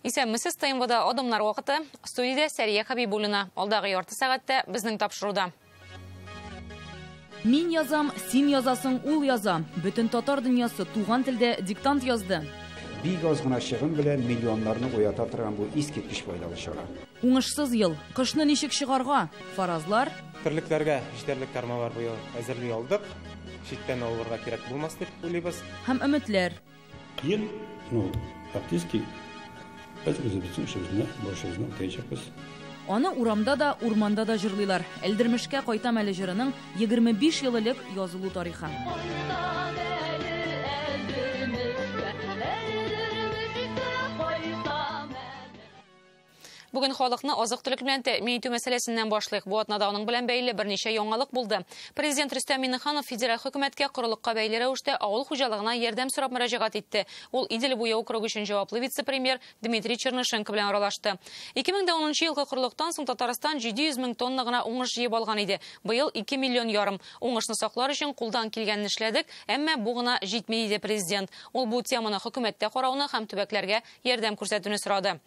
Исәммесез тайынбыда одымлар вақыты, студияда Сәрия Хабибулина. Алдағы ярты сағатта біздің тапшыруда. Мин язам, син язасың, ул яза. Бүтін татар дүниясы туған тілде диктант язды. Бик аз гына чыгым белән миллионнарны уята торган бу искиткеч файдалы чара. Уңышсыз ел, кышны ничек чыгарга? Фаразлар. Терлекләргә җитәрлек кармалар бу әзерли алдык. Читтән алырга кирәк булмас дип уйлыйбыз. Һәм өметләр. Ел, фактически, без үзебезнең эшебезне, башыбызны үтәячәкбез. Аны урамда да, урманда да җырлыйлар. Элдермешкә кайтам әле җырының 25 ел элек язылу тарихы. Бүген халыкны азык-төлек белән тәэмин итү мәсьәләсеннән башлыйк. Бу атнада аның белән бәйле берничә яңалык булды. Президент Рөстәм Миңнеханов федераль хөкүмәткә корылыкка бәйле рәвештә авыл хуҗалыгына ярдәм сорап мөрәҗәгать итте. Ул Идел буе округы өчен җаваплы вице-премьер Дмитрий Чернышенко белән аралашты. 2010 елгы корылыктан соң Татарстан 700 мең тонна гына уңыш җыеп алган иде. Быел 2 миллион ярым. Уңышны саклар өчен кулдан килгәнне эшләдек, әмма бу гына җитми иде президент. Ул бу теманы хөкүмәттә карауны һәм төбәкләргә ярдәм күрсәтүне сорады.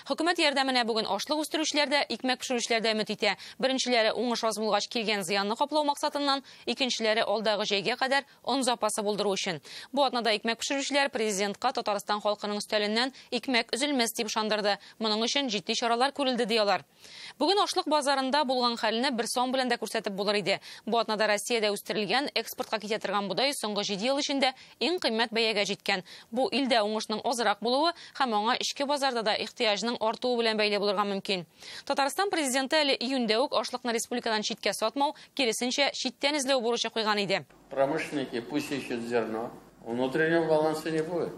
Хөкүмәт ярдәменә бүген ашлык үстерүчеләрдә, икмәк пешерүчеләрдә өмет итә. Беренчеләре уңыш аз булгач килгән зыянны каплау максатыннан, икенчеләре алдагы җәйгә кадәр он запасы булдыру өчен. Бу атнада икмәк пешерүчеләр президентка Татарстан халкының өстәленнән икмәк өзелмәс дип ышандырды. Моның өчен җитди чаралар күрелде диялар. Бүген ашлык базарында булган хәлне бер сон белән дә күрсәтеп булыр иде. Бу атнада Россиядә үстерелгән, экспортка китә торган будай соңгы 7 ел эчендә иң кыйммәт бәягә җиткән. Бу илдә уңышның азрак булуы һәм аңа ичке базарда да ихтыяҗның артуы белән бәйле булырга мөмкин. Татарстан президенты әле июньдә үк ашлыкны республикадан читкә сатмау, киресенчә читтән изләү бурычы куйган иде. Промышленники пусть ищут зерно, внутреннего баланса не будет.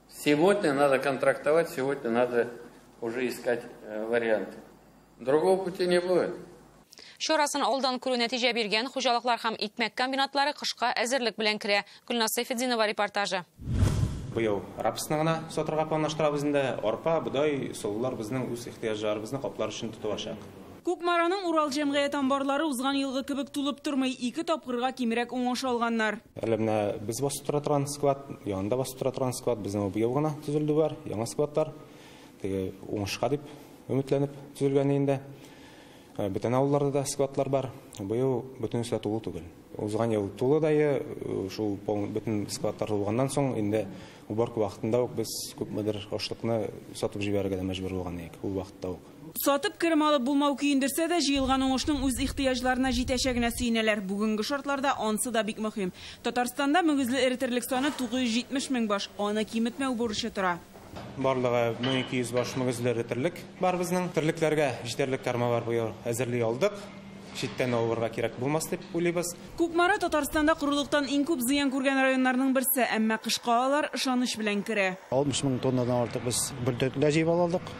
Сегодня надо контрактовать, сегодня надо уже искать варианты. Другого пути не будет. Шорасын алдан күрү нәтиҗә биргән хуҗалыклар һәм икмәк комбинатлары кышка әзерлек белән керә. Гөлнас Сәйфетдинова репортажы. Быел рапсны гына сатырга планлаштырабыз инде. Арпа, будай, соллар безнең үз ихтыяҗларыбызны каплар өчен тотылачак. Күкмараның Урал җәмгыять амбарлары узган елгы кебек тулып тормый, 2 тапкырга кимрәк уңыш алганнар. Әле менә без басып тора торган склад, янында басып тора торган склад безнең быел гына төзелде бар, яңа складлар. Теге уңышка дип өметләнеп төзелгән инде. Бүтән авылларда да складлар бар. Быел бөтенесе тулы түгел. Узган ел тулы дайы, шул бүтән складлар булганнан соң инде уборка вакытында ук без күпмедер ашлыкны сатып җибәрергә дә мәҗбүр булган идек. Ул вакытта ук. Сатып керем алып булмау көендерсә дә, җыелган уңышның үз ихтыяҗларына җитәчәгенә сөенәләр. Бүгенге шартларда ансы да бик мөһим. Татарстанда мөгезле эретерлек саны 970 мең баш, аны киметмәү бурычы тора. Барлыгы 1200 баш мөгезле эретлек бар безнең. Терлекләргә җитәрлек кармалар быел әзерли алдык. Читтән алырга кирәк булмас дип уйлыйбыз. Күкмара Татарстанда корылыктан иң күп зыян күргән районнарның берсе, әмма кышка алар ышаныч белән керә. 60 мең тоннадан артык без бөлтекләр җыеп алдык.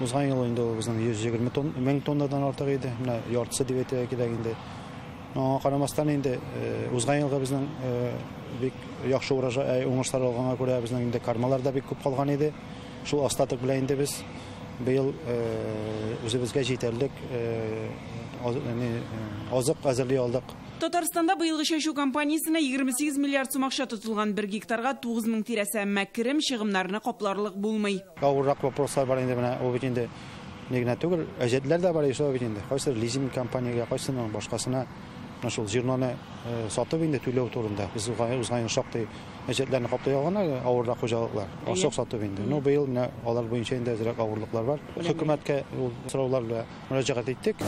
Узган ел инде безнең 120 мең тоннадан артык иде. Менә яртысы дип әйтә кирәк инде. Аңа карамастан инде узган елга безнең бик яхшы уңышлар алганга күрә безнең инде кармалар да бик күп калган иде. Шул остаток белән инде без быел үзебезгә җитәрлек азык әзерли алдык. Татарстанда быелгы чәчү компаниясенә 28 миллиард сум акча тотылган, 1 гектарга 9 мең тирәсе, әмма керем чыгымнарны капларлык булмый. Авыррак вопрослар бар инде менә, ул бит инде нигенә түгел, әҗәтләр дә бар ишә бит инде. Кайсы лизинг компаниягә, кайсының башкасына шул җирнаны сатып инде түләү турында. Без узган шактый әҗәтләрне каплый алган авыррак хуҗалыклар. Ашык сатып инде. Ну быел менә алар буенча инде әзрәк авырлыклар бар. Хөкүмәткә ул сораулар белән мөрәҗәгать иттек.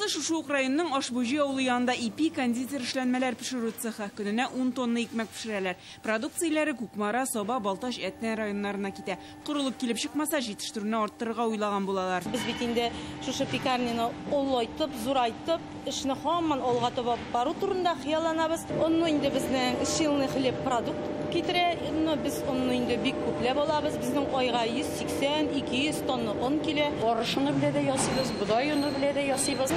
Шушы районның Ашбуҗи авылы янында ипи кондитер эшләнмәләр пешерү цехы. Көненә 10 тонна икмәк пешерәләр. Продукцияләре Күкмара, Соба, Балташ, Әтнә районнарына китә. Корылык килеп чыкмаса, җитештерүне арттырырга уйлаган булалар. Без бит инде шушы пекарняны олайтып, зурайтып, эшне һаман алга таба бару турында хыялланабыз. Онны инде безнең 3 елны хлеб продукт китерә, без онны инде бик күпләп алабыз. Безнең айга 180-200 тонна он килә. Арышыны белә дә ясыйбыз, бодайны белә дә ясыйбыз.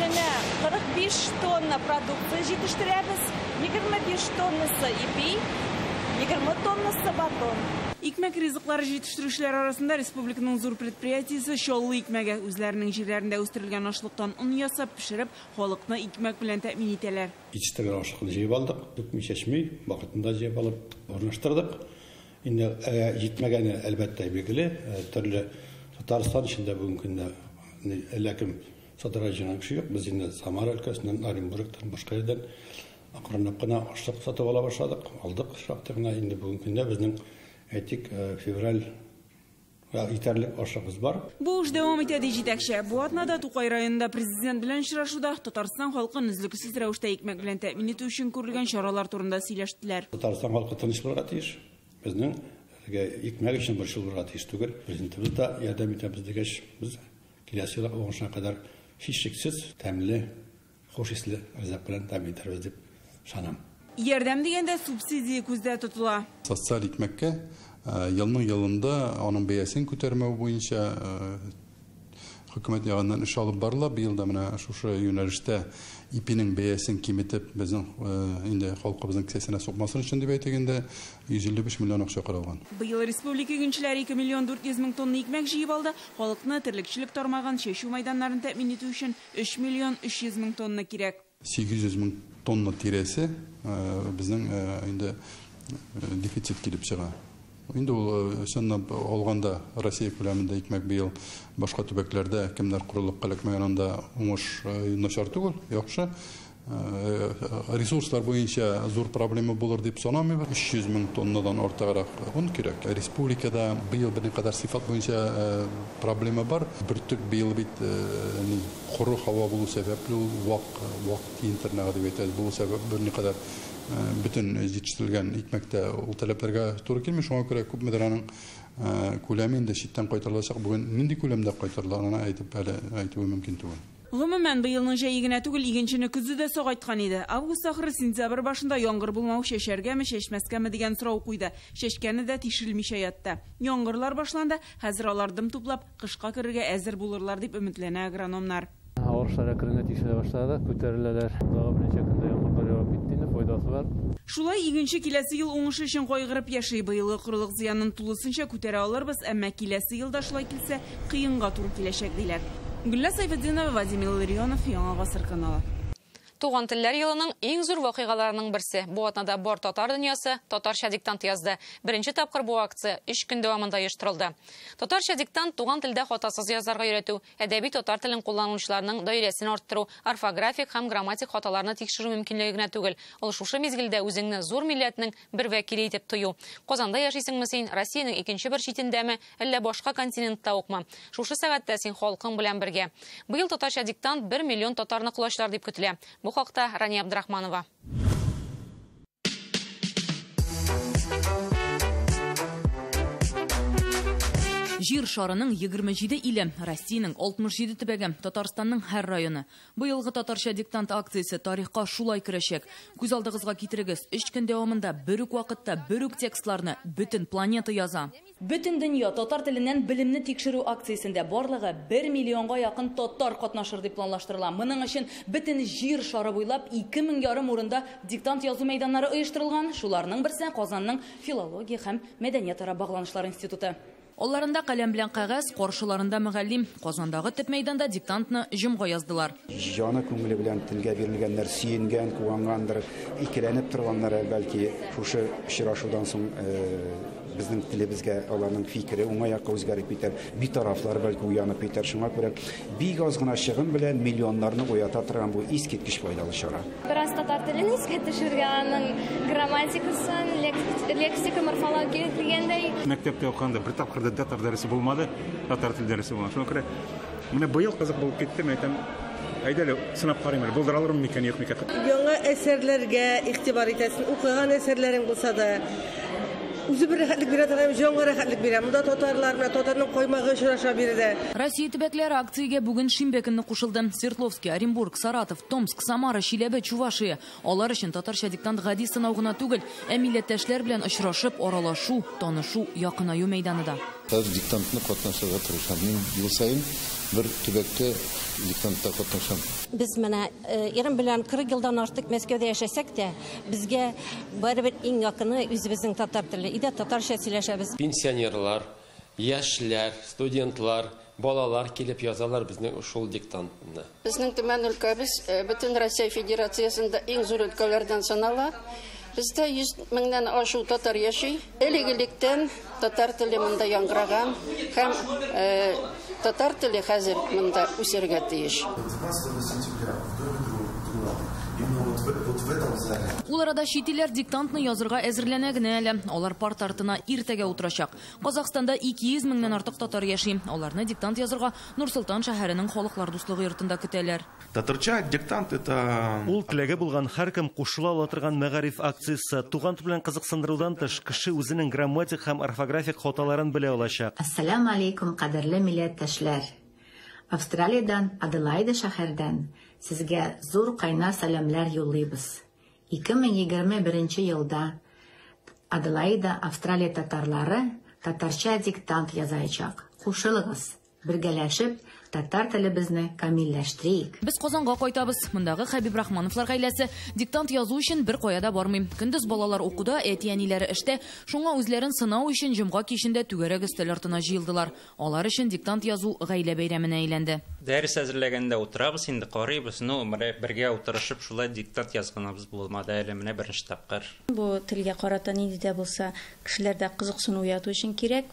45 тонна продукты җитештерәбез, 25 тоннасы ипи, 20 тоннасы батон. Икмәк ризыклары җитештерүчеләр арасында республиканың зур предприятиесе Чаллы икмәге үзләренең җирләрендә үстерелгән ашлыктан ун ясап пешереп, халыкны икмәк белән тәэмин итәләр. Җитештергән ашлыкны җыеп алдык, күпме чәчми, вакытында җыеп алып, орнаштырдык. Инде җитмәгәне әлбәттә билгеле, төрле Татарстан içinde bugün көндә ләкин сатыра җыйган кеше юк. Без инде Самара өлкәсеннән, Оренбургтан, башка yerden акрынлап кына ашлык сатып ала башладык. Алдык шактыгына инде бүген көндә безнең әйтик февраль итәрлек ашлыгыбыз бар. Бу эш дәвам итә ди җитәкче. Бу атнада Тукай районында президент белән очрашуда Татарстан халкын өзлексез рәвештә икмәк белән тәэмин итү өчен күрелгән чаралар турында сөйләштеләр. Татарстан халкы тыныч булырга тиеш. Безнең икмәк өчен бер шул булырга тиеш түгел. Президентыбыз да ярдәм итәбез дигәч, без киләсе ел уңышына кадәр һичшиксез тәмле, хош исле ризык белән тәэмин итәрбез дип шанам. Ярдәм дигәндә субсидия күздә тотыла. Социаль икмәккә елның елында аның бәясен күтәрмәү буенча хөкүмәт ягыннан эш алып барыла. Быел да менә шушы юнәлештә ипинең бәясен киметеп, безнең инде халкыбызның кесәсенә сукмасын өчен дип әйтгәндә 155 миллион акча каралган. Быел республика игенчеләре 2 миллион 400 мең тонна икмәк җыеп алды. Халыкны терлекчелек тармаган чәчү майданнарын тәэмин итү өчен 3 миллион 300 мең тонна кирәк. 800 мең тонна тирәсе безнең инде дефицит килеп чыга. Инде ул сыннап алганда Россия күләмендә икмәк быел башка төбәкләрдә кемнәр курылып калыкмаган анда уңыш начар түгел, яхшы. Ресурслар буенча зур проблема булыр дип санамыйм. 300 мең тоннадан артыграк он кирәк. Республикада быел бер кадәр сыйфат буенча проблема бар. Бөртек быел бит куры һава булу сәбәпле вак интернет дип әйтәбез. Бу сәбәп бер кадәр bütün җитештерелгән икмәктә ул таләпләргә туры килми. Шуңа күрә күпмедер аның күләмен дә читтән кайтарылачак. Бүген нинди күләмдә кайтарылганын әйтеп әле әйтү мөмкин түгел. Гомумән быелның җәе генә түгел, игенчене көзе дә сагайткан иде. Август ахыры сентябрь башында яңгыр булмау чәчәргәме, чәчмәскәме дигән сорау куйды. Чәчкәне дә тишерелмичә ятты. Яңгырлар башланды, хәзер алар дым туплап, кышка керергә әзер булырлар дип өметләнә агрономнар. Авыршара керенә тишелә башлады, күтәреләләр. Дагы берничә көндә яңгырлар явып китте, инде файдасы бар. Шулай игенче киләсе ел уңышы өчен кайгырып яши. Быелгы корылык зыянын тулысынча күтәрә алырбыз, әмма киләсе елда шулай килсә, кыенга туры киләчәк диләр. Гүлназ Сайфетдинова, Вадим Илларионов, Яңа Гасыр каналы. Туган телләр елының иң зур вакыйгаларының берсе. Бу атнада бар татар дөньясы татарча диктант язды. Беренче тапкыр бу акция 3 көн дәвамында оештырылды. Татарча диктант туган телдә хатасыз язарга өйрәтү, әдәби татар телен кулланучыларның даирәсен арттыру, орфографик һәм грамматик хаталарны тикшерү мөмкинлеге генә түгел. Ул шушы мизгелдә үзеңне зур милләтнең бер вәкиле итеп тою. Казанда яшисеңме син, Россиянең икенче бер читендәме, әллә башка континентта укмы? Шушы сәгатьтә син халкың белән бергә. Быел татарча диктант 1 миллион татарны кулачлар дип көтелә. Бу хакта Рания Абдрахманова. Җир шарының 27 иле, Россиянең 67 төбәге, Татарстанның һәр районы. Быелгы татарча диктант акциясе тарихка шулай керәчәк. Күз алдыгызга китерегез, 3 көн дәвамында бер үк вакытта бер үк текстларны бөтен планета яза. Бөтен дөнья татар теленнән белемне тикшерү акциясендә барлыгы 1 миллионга якын татар катнашыр дип планлаштырыла. Моның өчен бөтен җир шары буйлап 2500 урында диктант язу мәйданнары оештырылган. Шуларның берсе Казанның филология һәм мәдәният-ара багланышлар институты. Алларында каләм белән кагаз, каршыларында мөгаллим. Казандагы төп мәйданда диктантны җомга яздылар. Җаны күңеле белән телгә бирелгәннәр, сөенгән, куангандыр, икеләнеп торганнар, бәлки шушы очрашудан соң безнең телебезгә аларның фикере уңаякка үзгәреп китәр, битарафлар бәлки уянып китәр. Шуңа күрә бик аз гына чыгым белән миллионнарны уята торган бу искиткеч файдалы чара. Бераз татар телен искә төшергә, аның грамматикасын, лексика, морфология дигәндәй. Мәктәптә укганда бер тапкыр да татар дәресе булмады, татар тел дәресе булмады. Шуңа күрә менә быел кызык булып китте, мәйтәм. Әйдәле, сынап карыйм, булдыралырмы микән, юк микән. Яңа әсәрләргә игътибар итәсен, укыган әсәрләрең булса да үзе бер рәхәтлек бирә торган, җанга рәхәтлек бирә. Монда татарларны, татарның каймагы очраша бирде. Россия төбәкләре акциягә бүген шимбә көнне кушылды. Свердловский, Оренбург, Саратов, Томск, Самара, Чиләбе, Чувашия. Алар өчен татарча диктант гади сынау гына түгел, ә милләттәшләр белән очрашып, аралашу, танышу, якынаю мәйданыда. Диктантны катнашырга тырышам. Мин ел сайын бер төбәктә диктантта катнашам. Без менә ирем белән 40 елдан артык Мәскәүдә яшәсәк тә, безгә барыбер иң якыны үзебезнең татар теле. Иде татарча сөйләшәбез. Пенсионерлар, яшьләр, студентлар, балалар килеп язалар безнең шул диктантны. Безнең төмән өлкәбез бөтен Россия Федерациясендә иң зур өлкәләрдән санала. Бездә 100 меңнән ашу татар яши. Элегелектән татар теле монда яңгыраган һәм татар теле хәзер монда үсәргә тиеш. Ул арада шитилер диктантны язырга әзерләнә генә әле. Алар парт артына иртәгә утырачак. Казакстанда 200 меңнән артык татар яши. Аларны диктант язырга Нур-Султан шәһәренең халыклар дуслыгы йортында көтәләр. Татарча диктант это ул теләге булган һәркем кушыла ала торган мәгариф акциясе. Туган тел белән кызыксындырудан тыш кеше үзенең грамматик һәм орфографик хаталарын белә алачак. Ассаламу алейкум, кадерле милләттәшләр. Австралиядән, Аделаида шәһәрдән сезгә зур кайнар сәламләр юллыйбыз. 2021 елда Аделаида Австралия татарлары татарча диктант язачак. Кушылыгыз, бергәләшеп татар телебезне камилләштерик. Без Казанга кайтабыз. Мондагы Хәбиб Рахмановлар гаиләсе диктант язу өчен бер кая да бармый. Көндез балалар укуда, әти-әниләре эштә, шуңа үзләрен сынау өчен җомга кичендә түгәрәк өстәл артына җыелдылар. Алар өчен диктант язу гаилә бәйрәменә әйләнде. Дәрес әзерләгәндә утырабыз, инде карыйбыз, бергә утырышып шулай диктант язганабыз булмады әле менә беренче тапкыр. Бу телгә карата нинди дә булса, кешеләрдә кызыксыну уяту өчен кирәк.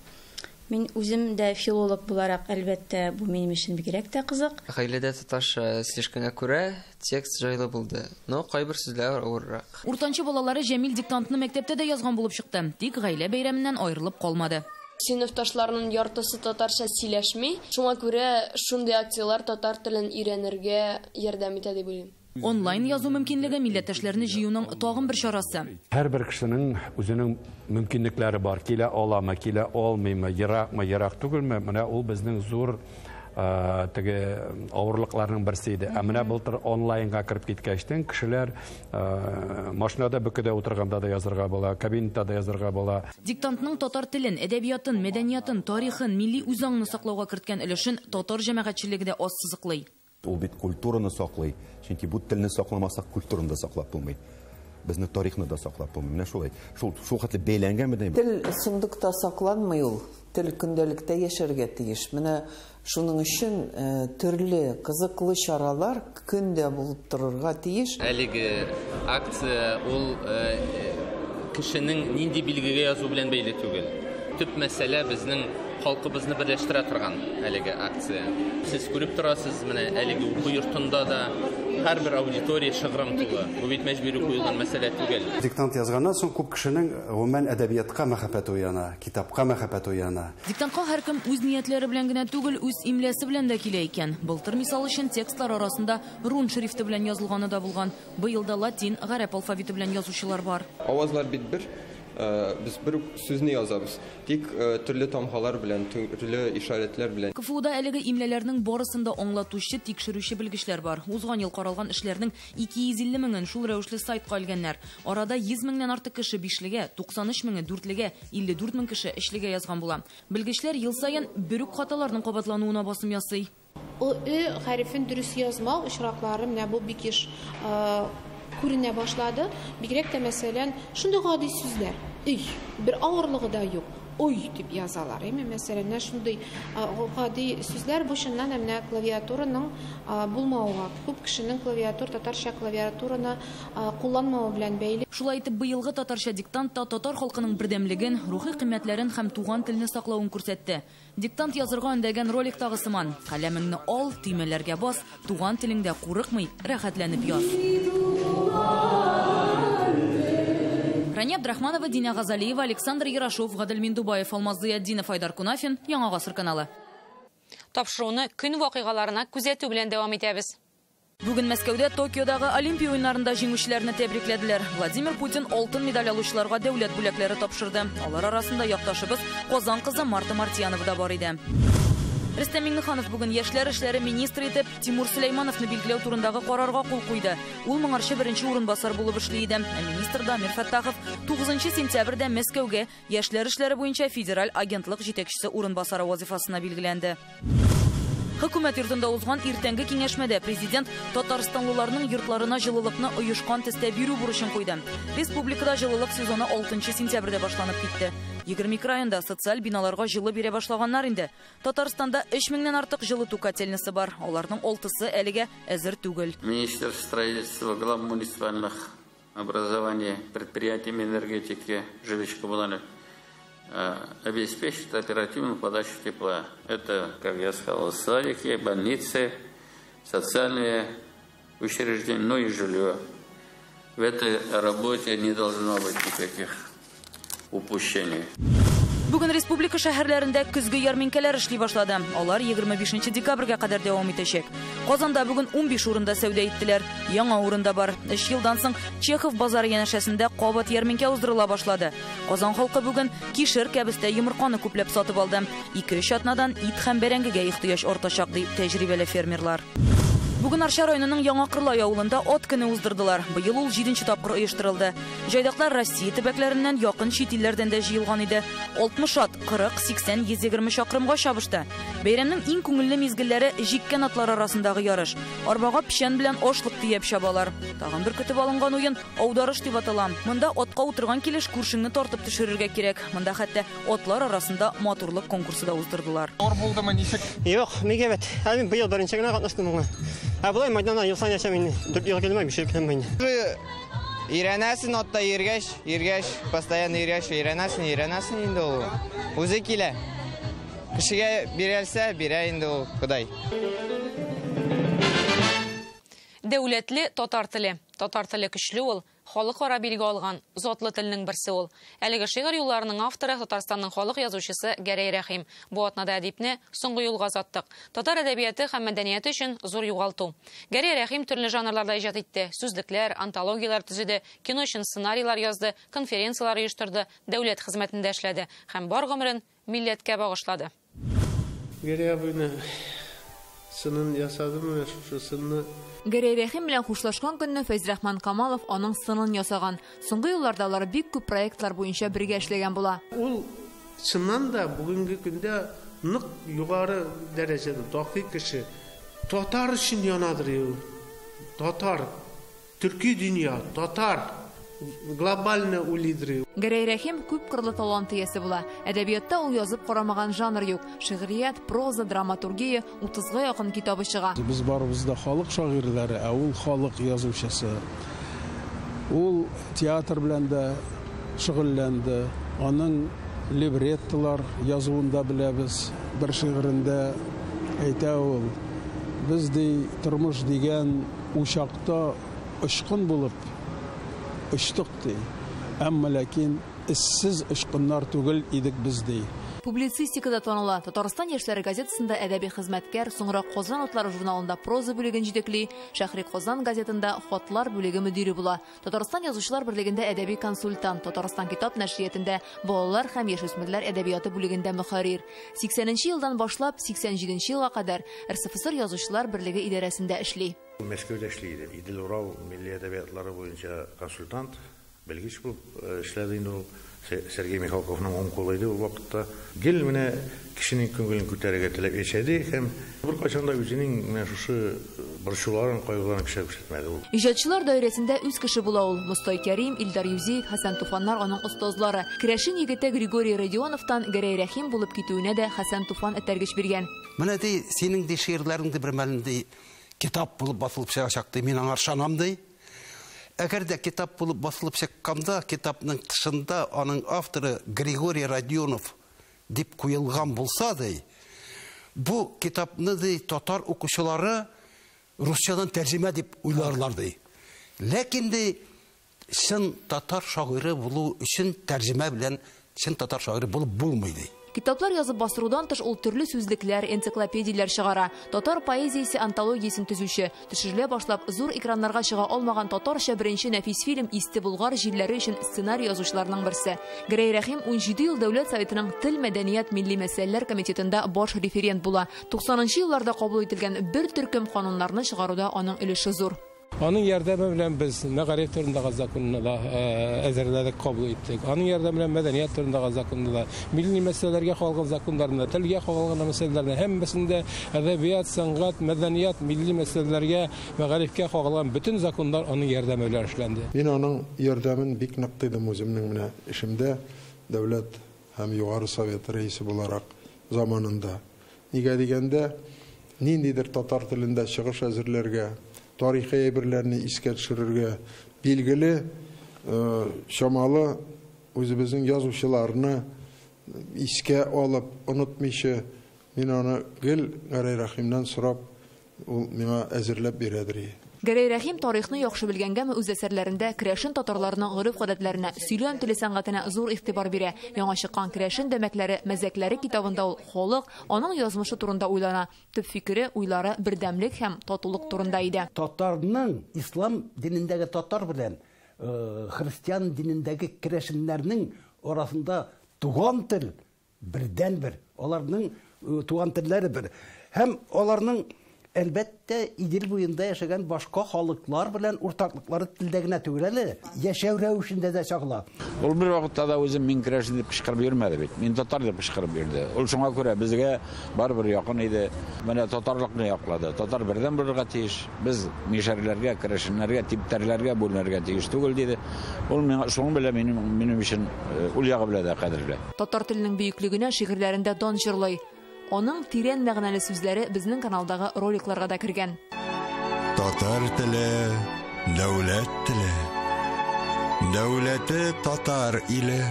Мин үзем дә филолог буларак, әлбәттә, бу минем өчен бигрәк тә кызык. Гаиләдә татарча сөйләшкәнгә күрә текст җайлы булды. Но кайбер сүзләр авыррак. Уртанчы балалары Җәмил диктантны мәктәптә дә язган булып чыкты. Тик гаилә бәйрәменнән аерылып калмады. Сыйныфташларның яртысы татарча сөйләшми. Шуңа күрә шундый акциялар татар телен өйрәнергә ярдәм итә дип уйлыйм. Онлайн язу мөмкинлеге милләттәшләрне җыюның тагын бер чарасы. Һәрбер кешенең үзенең мөмкинлекләре бар. Килә аламы, килә алмыймы, ерак түгелме? Менә ул безнең зур теге авырлыкларның берсе иде. Менә былтыр онлайнга кирип киткәчтән кешеләр машинада бөкедә утырганда да язырга була, кабинетта да язырга була. Диктантның татар телен, әдәбиятын, мәдәниятын, тарихын, милли үзаңны саклауга керткән өлешен татар җәмәгатьчелеге дә аз сызыклый. Ул бит культураны саклый. Чөнки бу телне сакламасак, культураны да саклап булмый. Безне тарихны да саклап булмый. Менә шулай. Шул хәтле бәйләнгәнме дим. Тел сундукта сакланмый ул. Тел көндәлектә яшәргә тиеш. Менә шуның өчен төрле кызыклы чаралар көндә булып торырга тиеш. Әлеге акция ул кешенең нинди билгегә язу белән бәйле түгел. Төп мәсьәлә безнең халкыбызны берләштерә торган әлеге акция. Сез күреп торасыз, менә әлеге уку йортында да һәрбер аудитория шыгрым тулы. Бу бит мәҗбүри куелган мәсьәлә түгел. Диктант язганнан соң күп кешенең гомумән әдәбиятка мәхәббәте уяна, китапка мәхәббәте уяна. Диктантка һәркем үз ниятләре белән генә түгел, үз имләсе белән дә килә икән. Былтыр мисал өчен текстлар арасында рун шрифты белән язылганы да булган. Быел да латин, гарәп алфавиты белән язучылар бар. Авазлар бит бер. Biz bir сүзне язабыз. Тик төрле тамгалар белән, төрле ишарәтләр белән. КФУда әлеге имләләрнең барысында аңлатучы, тикшерүче белгечләр бар. Узган ел каралган эшләрнең 250 меңен шул рәвешле сайтка алганнар. Арада 100 меңнән артык кеше 5легә, 93 меңе 4легә, 54 мең кеше 3легә язган була. Белгечләр ел саен бер үк хаталарның кабатлануына басым ясый. Ул хәрефен дөрес язмау очраклары менә бу бик еш күренә башлады. Бигрәк тә мәсәлән, шундый гади сүзләр. Bir ağırlığı da yok. Oy dip yazarlar. Mesela şunday гади сүзләр бушыннан әмнә клавиатураның булмауга, күп кешенең татарча клавиатураны кулланмавы белән бәйле. Шулай итеп, быелгы татарча диктантта татар халкының бердәмлеген, рухи кыйммәтләрен һәм туган телне саклавын күрсәтте. Диктант язырга өндәгән роликтагы сыман: каләмеңне ал, төймәләргә бас, туган телеңдә курыкмый, рәхәтләнеп яз. Рания Абдрахманова, Дина Газалиева, Александр Ярашов, Гадел Миндубаев, Алмаз Зыяддинов, Айдар Кунафин, Яңа Гасыр каналы. Тапшыруны көн вакыйгаларына күзәтү белән дәвам итәбез. Бүген Мәскәүдә Токиодагы Олимпия уеннарында җиңүчеләрне тәбрикләделәр. Владимир Путин алтын медаль алучыларга дәүләт бүләкләре тапшырды. Алар арасында якташыбыз Казан кызы Марта Мартьянова да бар иде. Рөстәм Миңнеханов бүген яшьләр эшләре министры итеп Тимур Сөләймановны билгеләү турындагы карарга кул куйды. Ул моңарчы беренче урынбасар булып эшли иде. Министр Дамир Фәттахов 9 сентябрьдә Мәскәүгә яшьләр эшләре буенча федераль агентлык җитәкчесе урынбасары вазифасына билгеләнде. Хөкүмәт йортында узган иртәнге киңәшмәдә президент Татарстанлыларның йортларына җылылыкны оешкан төстә бирү бурычын куйды. Республикада җылылык сезоны 6 сентябрьдә башланып китте. 22 районда социаль биналарга җылы бирә башлаганнар инде. Татарстанда 3 меңнән артык җылыту котельнисы бар. Аларның 6-сы әлегә әзер түгел. Министр строительства глав муниципальных образования предприятий энергетики, жилищных коммунальных обеспечит оперативную подачу тепла. Это, как я сказал, садики, больницы, социальные учреждения, но и жилье. В этой работе не должно быть никаких упущений. Бүген республика шәһәрләрендә көзге ярминкәләр эшли башлады. Алар 25 декабрьгә кадәр дәвам итәчәк. Казанда бүген 15 урында сәүдә иттеләр. Яңа урында бар. 3 елдан соң Чехов базары янәшәсендә кабат ярминкә уздырыла башлады. Казан халкы бүген кишер кәбестә йомырканы күпләп сатып алды. 2-3 атнадан ит һәм бәрәңгегә ихтыяҗ артачак дип тәҗрибәле фермерлар. Бүген Арча районының Яңа Кырлай авылында ат көне уздырдылар. Быел ул 7нче тапкыр оештырылды. Җайдаклар Россия төбәкләреннән якын чит илләрдән дә җыелган иде. 60 ат 40, 80, 120 чакрымга чабышты. Бәйрәмнең иң күңелле мизгелләре җиккән атлар арасындагы ярыш. Арбага печән белән ашлык тиеп чабалар. Тагын бер көтеп алынган уен аударыш дип атала. Монда атка утырган килеш күршеңне тартып төшерергә кирәк. Монда хәтта атлар арасында матурлык конкурсы да уздырдылар. Ор булдымы ничек? Юк, нигә бит. Әле быел беренче генә катнаштым монда. Абылай майданнан ел сайын яшәмим. 4 ел келмәй бишер келмәйне. Ирәнәсен атта ергәш, постоянно ирәнәсен инде ул. Үзе килә. Кешегә бирәлсә, бирә инде ул Ходай. Дәүләтле татар теле. Татар теле көчле ул, халыкара билге алган затлы телнең берсе ул. Әлеге шигырь юлларының авторы Татарстанның халык язучысы Гәрәй Рәхим. Бу атнада әдипне соңгы юлга озаттык. Татар әдәбияты һәм мәдәнияте өчен зур югалту. Гәрәй Рәхим төрле жанрларда иҗат итте. Сүзлекләр, антологиялар төзеде, кино өчен сценарийлар язды, конференциялар оештырды, дәүләт хезмәтендә эшләде һәм бар гомерен милләткә багышлады. Гәрәй абыйны сынын ясадымы, шушы сынны Гәрәй Рәхим белән хушлашкан көнне Фәйзрахман Камалов аның сынын ясаган. Соңгы елларда алар бик күп проектлар буенча бергә эшләгән була. Ул чыннан да бүгенге көндә нык югары дәрәҗәдә тахи кеше. Татар өчен янадыр ул. Татар, төрки дөнья, татар глобальный лидер. Гәрәй Рәхим күп кырлы талант иясе була. Әдәбиятта ул язып карамаган жанр юк. Шигърият, проза, драматургия 30-га якын китабы чыга. Без барыбызда халык шагыйрьләре, ә ул халык язучысы. Ул театр белән дә шөгыльләнде. Аның либреттолар язуында беләбез. Бер шигырендә әйтә ул: "Без тормыш дигән учакта ышкын булып Iştık dey. Әмма ләкин эссез ышкыннар түгел идек без dey. Публицистикада таныла. Татарстан яшьләре газетасында әдәби хезмәткәр, соңра Казан атлары журналында проза бүлеген җитекли, Шәһри Казан газетында хатлар бүлеге мөдире була. Татарстан язучылар берлегендә әдәби консультант, Татарстан китап нәшриятендә балалар һәм яшүсмерләр әдәбияты бүлегендә мөхәррир. 80нче елдан башлап 87нче елга кадәр РСФСР язучылар берлеге идарәсендә эшли. Мәскәүдә эшләде. Идел Урал милли әдәбиятлары буенча консультант, белгеч булып эшләде инде ул. Сергей Михалковның оң кулы иде ул вакытта. Гел менә кешенең күңелен күтәрергә теләп яшәде һәм беркайчан да үзенең менә шушы борчуларын, кайгыларын кешегә күрсәтмәде ул. Иҗатчылар даирәсендә үз кеше була ул. Мостай Кәрим, Илдар Юзиев, Хәсән Туфаннар аның остазлары. Керәшен егете Григорий Родионовтан Гәрәй Рәхим булып китүенә дә Хәсән Туфан этәргеч биргән. Менә ди синең ди шигырьләреңдә бер мәлендә китап булып басылып чыгачак ди, мин аңа ышанам ди. Әгәр дә китап булып басылып чыкканда, китапның тышында аның авторы Григорий Родионов дип куелган булса ди, бу китапны ди татар укучылары русчадан тәрҗемә дип уйларлар ди. Ләкин ди чын татар шагыйре булу өчен тәрҗемә белән чын татар шагыйре булып булмый ди. Китаплар язып бастырудан тыш ул төрле сүзлекләр, энциклопедияләр чыгара. Татар поэзиясе антологиясын төзүче, төшерелә башлап зур экраннарга чыга алмаган татарча беренче нәфис фильм Исте Булгар җилләре өчен сценарий язучыларның берсе. Гәрәй Рәхим 17 ел дәүләт советының тел, мәдәният, милли мәсьәләләр комитетында баш референт була. 90нчы елларда кабул ителгән бер төркем кануннарны чыгаруда аның өлеше зур. Аның ярдәме белән без мәгариф турындагы законны әзерләдек, кабул иттек. Аның ярдәме белән мәдәният турындагы законны, милли мәсьәләләргә кагылган законнарны, телгә кагылган мәсьәләләрне һәммәсендә әдәбият, сәнгать, мәдәният, милли мәсьәләләргә, мәгарифкә кагылган бөтен законнар аның ярдәме белән эшләнде. Мин аның ярдәмен бик нык тойдым үземнең менә эшемдә, дәүләт һәм югары совет рәисе буларак заманында. Нигә дигәндә, ниндидер татар телендә чыгыш әзерләргә, тарихи әйберләрне искә төшерергә билгеле, шамалы үзебезнең язучыларны искә алып, онытмыйча, мин аны гел Гәрәй Рәхимнән сорап, ул миңа әзерләп бирәдер. Гәрәй Рәхим тарихны яхшы белгәнгәме үз әсәрләрендә керәшен татарларының гореф-гадәтләренә, сөйләм теле сәнгатенә зур игътибар бирә. Яңа чыккан керәшен дәмәкләре, мәзәкләре китабында ул халык, аның язмышы турында уйлана. Төп фикере, уйлары бердәмлек һәм татулык турында иде. Татарның ислам динендәге татар белән христиан динендәге керәшеннәрнең арасында туган тел бердән-бер. Аларның туган телләре бер. Һәм аларның әлбәттә Идел буенда яшәгән башка халыклар белән уртаклыклары телдә генә түгел әле, яшәү рәвешендә дә чагыла. Ул бер вакытта да үзем мин керәшен дип кычкырып йөрмәде бит. Мин татар дип кычкырып йөрде. Ул шуңа күрә безгә барыбер якын иде. Менә татарлыкны яклады. Татар бердән булырга тиеш. Без мишәрләргә, керәшеннәргә, типтәрләргә бүленергә тиеш түгел диде. Ул миңа шуның белән минем өчен ул ягы белән дә кадерле. Татар теленең бөеклегенә шигырьләрендә дан җырлый. Оның тирән мәгънәле сүзләре безнең каналдагы роликларга да кергән. Татар теле, дәүләт теле. Дәүләте татар иле.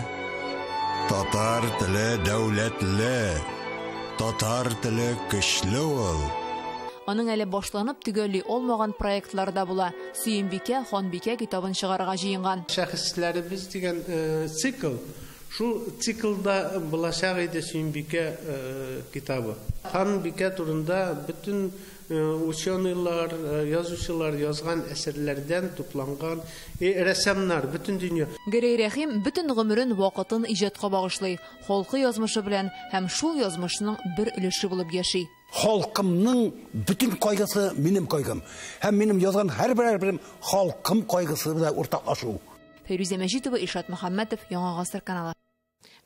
Татар теле дәүләтле. Татар теле көчле ул. Аның әле башланып төгәлли олмаган проектлары да була. Сөембикә, Ханбикә китабын чыгарырга җыенган. Шәхесләребез дигән цикл. Шу циклда булачак иде Сөембикә китабы. Ханбикә турында bütün ученыйлар, язучылар язган әсәрләрдән тупланган рәссамнар bütün дөнья. Гәрәй Рәхим bütün гомерен, вакытын иҗатка багышлый. Халкы язмышы белән һәм шул язмышның бер өлеше булып яши. Халкымның bütün кайгысы минем кайгым. Һәм минем язган һәрбер халкым кайгысы белән уртаклашу. Фәйрүзә Мәҗитова, Ишат Мөхәммәтов, Яңа Гасыр каналы.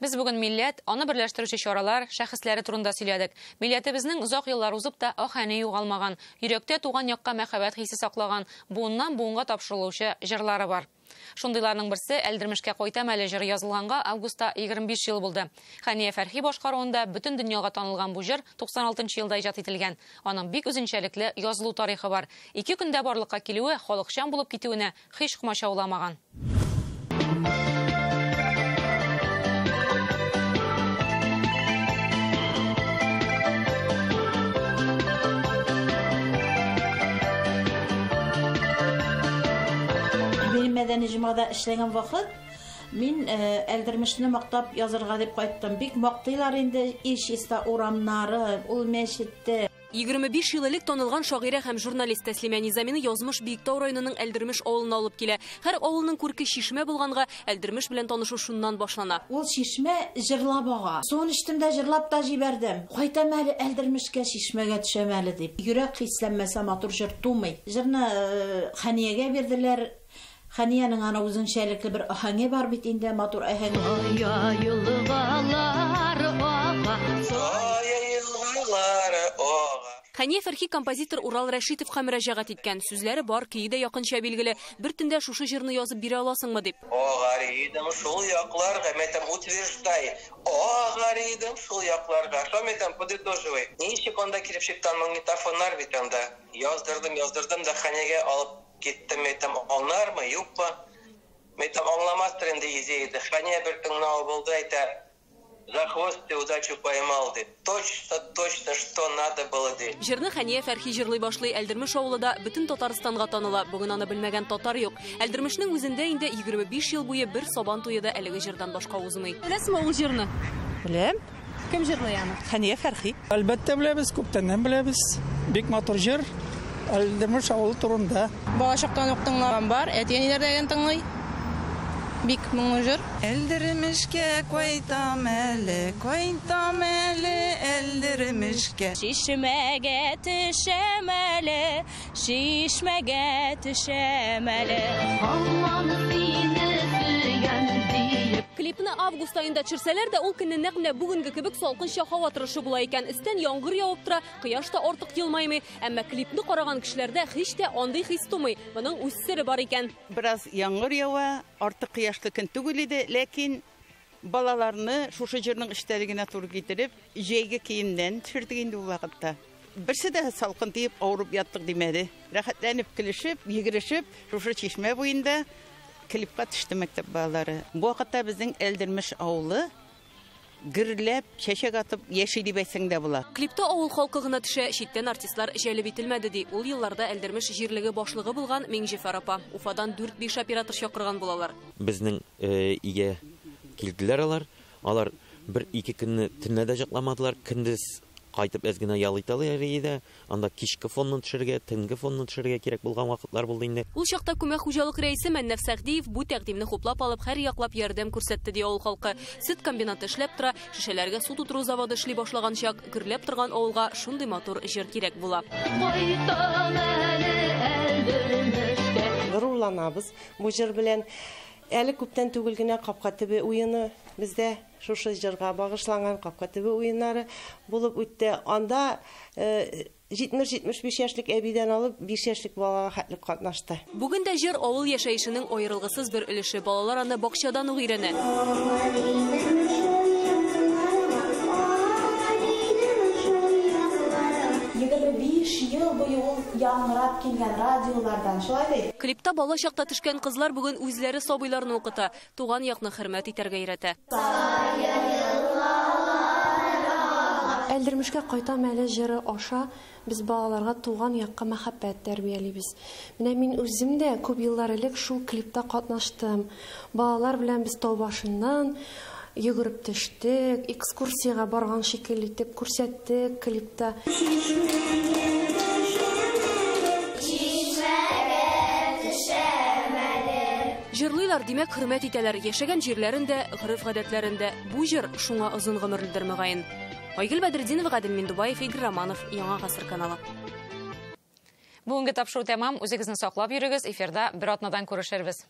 Без бүген милләт, аны берләштерүче чаралар, шәхесләре турында сөйләдек. Милләтебезнең озак еллар узып та ахәне югалмаган, йөрәктә туган якка мәхәббәт хисе саклаган, буыннан буынга тапшырылучы җырлары бар. Шундыйларның берсе Әлдермешкә кайтам әле җыры язылганга августта 25 ел булды. Хәния Фәрхи башкаруында бөтен дөньяга танылган бу җыр 96 елда иҗат ителгән. Аның бик үзенчәлекле язылу тарихы бар. 2 көндә барлыкка килүе, халыкчан булып китүенә һич комачауламаган. Мәдәни җомгада эшләгән вакыт мин Әлдермешне мактап язырга дип кайттым. Бик мактыйлар инде ишиста урамнары, ул мәчеттә. 25 ел элек танылган шагыйрә һәм журналист Тәслимә Низамины язмыш Биектау районының Әлдермеш авылына алып килә. Һәр авылның күрке чишмә булганга Әлдермеш белән танышу шуннан башлана. Ул чишмә җырлап ага. Сон иштемдә җырлап та җибәрдем. Кайтам әле Әлдермешкә чишмәгә төшәм әле дип. Йөрәк хисләнмәсә матур җыр тумый. Җырны Ханиягә бирделәр. Ханияның ана үзенчәлекле бер аһәңе бар бит инде, матур аһәң. Хания Фәрхи композитор Урал Рәшитовка мөрәҗәгать иткән. Сүзләре бар, көе дә якынча билгеле. Бер төндә шушы җырны язып бирә аласыңмы дип. Гаридым шул якларга, мәтәм утверждай. Гаридым шул якларга. Шометам подытоживай. Ничек анда килеп чыккан магнитофоннар бит анда. Яздырдым да Ханиягә алып киттем, мәтәм аңлармы, юкмы? Мәтәм аңламастыр инде изейде. Хания бер тыңлау булды, әйтә. За хвост ты удачу поймал, ди. Точно, что надо было, ди. Җырны Хания Фәрхи җырлый башлый. Әлдермеш авылында бөтен Татарстанга таныла. Бүген аны белмәгән татар юк. Әлдермешнең үзендә инде 25 ел буе бер сабан туеда әлеге җырдан башка узмый. Беләсезме ул җырны? Беләм. Кем җырлый аны? Хания Фәрхи. Әлбәттә беләбез, күптәннән беләбез. Бик матур җыр. Әлдермеш авылы турында. Балачактан ук тыңлаган бар, әтиәниләрдән тыңлый. Бик моңлы җыр. Әлдермешкә кайтам әле, Әлдермешкә. Шишмәгә төшәм әле, шишмәгә төшәм әле. Һаман сине сөйгән диеп. Клипны август айында төшерсәләр дә, ул көнне нәкъ менә бүгенге кебек салкынча һава торышы була икән. Истән яңгыр явып тора, кояш та артык елмаймый, әмма клипны караган кешеләрдә һич тә андый хис тумый. Моның үз сере бар икән. Бераз яңгыр ява, артык кояшлы көн түгел иде, ләкин балаларны шушы җырның эчтәлегенә туры китереп, җәйге киемнән төшердек инде ул вакытта. Birisi de salkın deyip ağırıp yattık demedi. Rahatlanıp kilişip, yigirişip, şu çeşme boyunda klipka düştü mektep bağları. Bu vakitte bizim eldirmiş ağlı gürlep, çeşek atıp yeşili besing de bula. Klipta avul halkıgına tişe şitten artistlar jelib etilmedi di. Ol yıllarda eldirmiş jirligi başlığı bulgan Mengjifer apa. Ufadan 4-5 operator şakırgan bulalar. Bizning ige keldiler alar bir iki günni tinada jaqlamadılar. Kindis qaytib ezgina yalıytalar edi. Anda kishki fondan tishirga, tingi fondan tishirga kerak bo'lgan vaqtlar bo'ldi endi. Ул чакта күмәк хуҗалык рәисе Мәннәф Сәгъдиев бу тәкъдимне хуплап алып, һәр яклап ярдәм күрсәтте ди авыл халкы. Сөт комбинаты эшләп тора, шешәләргә су тутыру заводы эшли башлаганчак, гөрләп торган авылга шундый матур җир кирәк була. Горурланабыз бу җир белән. Әле күптән түгел генә Капка төбе уены бездә шушы җырга багышланган Капка төбе уеннары булып үтте. Анда 70-75 яшьлек әбидән алып 5 яшьлек балага хәтлек катнашты. Бүген дә җыр авыл яшәешенең аерылгысыз бер өлеше. Балалар аны бакчадан ук өйрәнә. 25 ел буе ул яңгырап килгән радиолардан шулай. Клипта бала чакта төшкән кызлар бүген үзләре сабыйларны укыта, туган якны хөрмәт итәргә өйрәтә. Элдермешкә кайтам әле җыры аша без балаларга туган якка мәхәббәт тәрбиялибез. Менә мин үзем дә күп еллар элек шул клипта катнаштым. Балалар белән без тау башыннан йөгереп төштек, экскурсияга барган шикелле итеп күрсәттек клипта. Җырлыйлар, димәк, хөрмәт итәләр яшәгән җирләрендә, гырыф-гадәтләрендә. Бу җыр шуңа озын гомерледер мөгаен. Айгөл Бәдретдинова, Гадел Миндубаев, Игорь Романов, Яңа гасыр каналы. Бүгенге тапшыру тәмам. Үзегезне саклап йөрегез. Эфирда бер атнадан күрешербез.